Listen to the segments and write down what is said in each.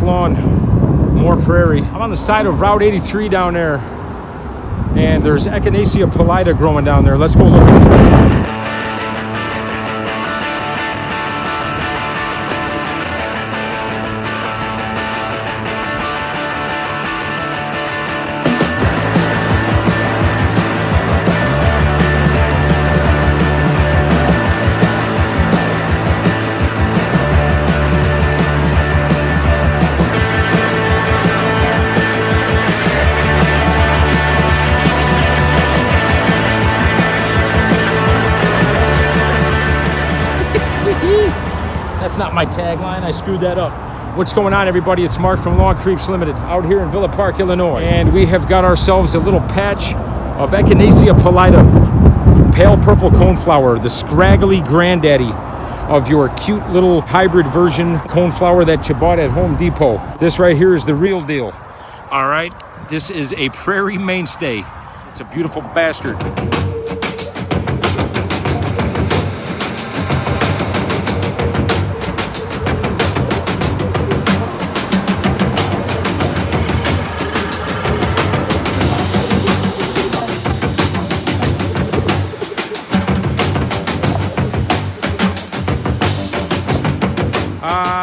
lawn, more prairie. I'm on the side of Route 83 down there, and there's Echinacea pallida growing down there. Let's go look. That's not my tagline, I screwed that up. What's going on, everybody? It's Mark from Lawn Creeps Limited out here in Villa Park, Illinois. And we have got ourselves a little patch of Echinacea pallida, pale purple coneflower, the scraggly granddaddy of your cute little hybrid version coneflower that you bought at Home Depot. This right here is the real deal. All right, this is a prairie mainstay. It's a beautiful bastard.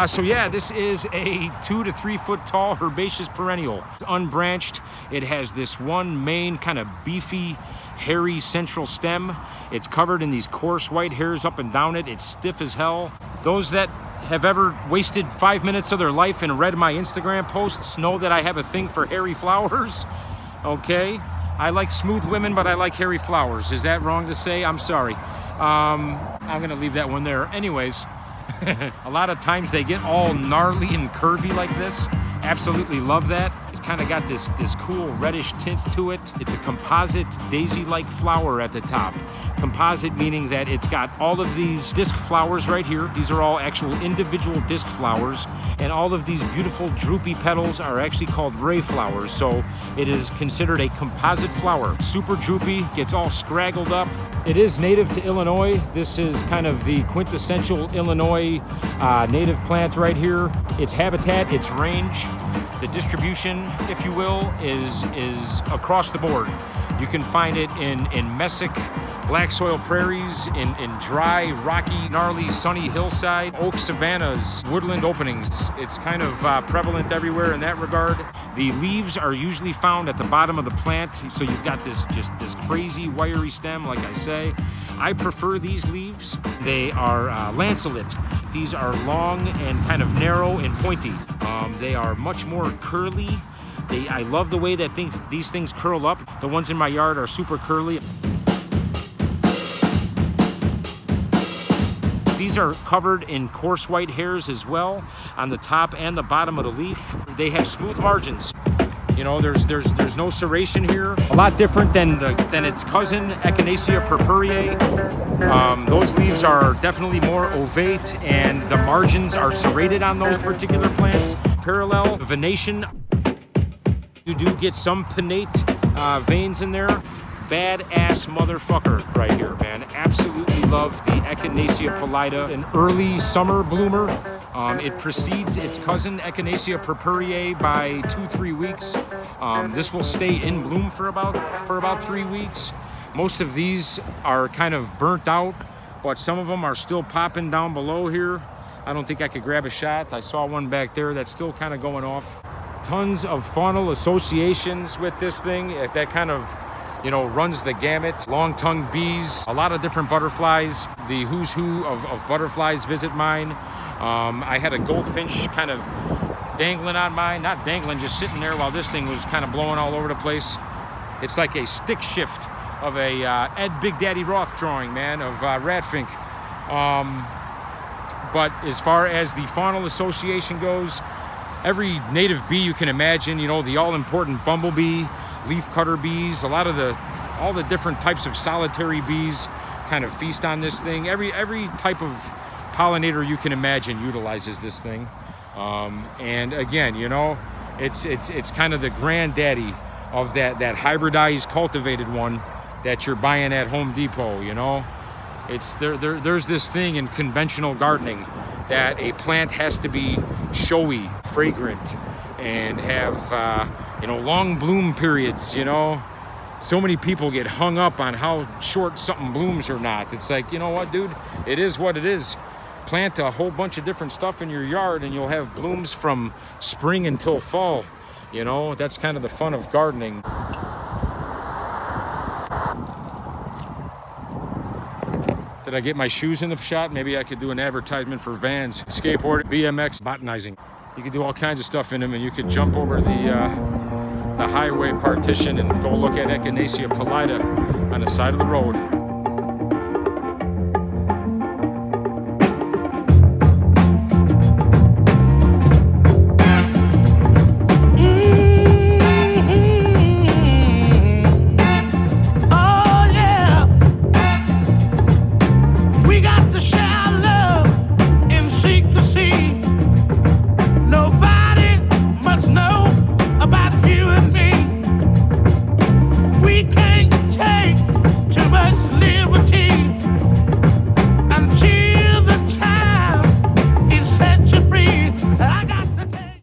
So yeah, this is a 2 to 3 foot tall herbaceous perennial. Unbranched, it has this one main kind of beefy, hairy central stem. It's covered in these coarse white hairs up and down it. It's stiff as hell. Those that have ever wasted 5 minutes of their life and read my Instagram posts know that I have a thing for hairy flowers. Okay, I like smooth women, but I like hairy flowers. Is that wrong to say? I'm sorry. I'm gonna leave that one there. Anyways, a lot of times they get all gnarly and curvy like this. Absolutely love that. It's kind of got this cool reddish tint to it. It's a composite daisy-like flower at the top. Composite meaning that it's got all of these disc flowers right here. These are all actual individual disc flowers, and all of these beautiful droopy petals are actually called ray flowers. So it is considered a composite flower. Super droopy, gets all scraggled up. It is native to Illinois. This is kind of the quintessential Illinois native plant right here. Its habitat, its range, the distribution, if you will, is across the board. You can find it in mesic black soil prairies, in dry, rocky, gnarly, sunny hillside, oak savannas, woodland openings. It's kind of prevalent everywhere in that regard. The leaves are usually found at the bottom of the plant, so you've got this crazy wiry stem, like I say. I prefer these leaves. They are lanceolate. These are long and kind of narrow and pointy. They are much more curly. I love the way that these things curl up. The ones in my yard are super curly. These are covered in coarse white hairs as well on the top and the bottom of the leaf. They have smooth margins. You know, there's no serration here. A lot different than its cousin, Echinacea purpureae. Those leaves are definitely more ovate, and the margins are serrated on those particular plants. Parallel venation. You do get some pinnate veins in there. Badass motherfucker right here, man. Absolutely love the Echinacea pallida, an early summer bloomer. It precedes its cousin Echinacea purpureae by 2-3 weeks. This will stay in bloom for about 3 weeks. Most of these are kind of burnt out, but some of them are still popping down below here. I don't think I could grab a shot. I saw one back there that's still kind of going off. Tons of faunal associations with this thing. That kind of, you know, runs the gamut. Long-tongued bees, a lot of different butterflies. The who's who of butterflies visit mine. I had a goldfinch kind of dangling on mine. Not dangling, just sitting there while this thing was kind of blowing all over the place. It's like a stick shift of a Ed Big Daddy Roth drawing, man, of Radfink. But as far as the faunal association goes, every native bee you can imagine, you know, the all-important bumblebee, leafcutter bees, all the different types of solitary bees kind of feast on this thing. Every type of pollinator you can imagine utilizes this thing. And again, you know, it's kind of the granddaddy of that hybridized cultivated one that you're buying at Home Depot, you know. There's this thing in conventional gardening that a plant has to be showy, fragrant, and have, you know, long bloom periods, you know. So many people get hung up on how short something blooms or not. It's like, you know what, dude? It is what it is. Plant a whole bunch of different stuff in your yard and you'll have blooms from spring until fall. You know, that's kind of the fun of gardening. Did I get my shoes in the shot? Maybe I could do an advertisement for Vans, skateboard, BMX, botanizing. You could do all kinds of stuff in them, and you could jump over the highway partition and go look at Echinacea pallida on the side of the road.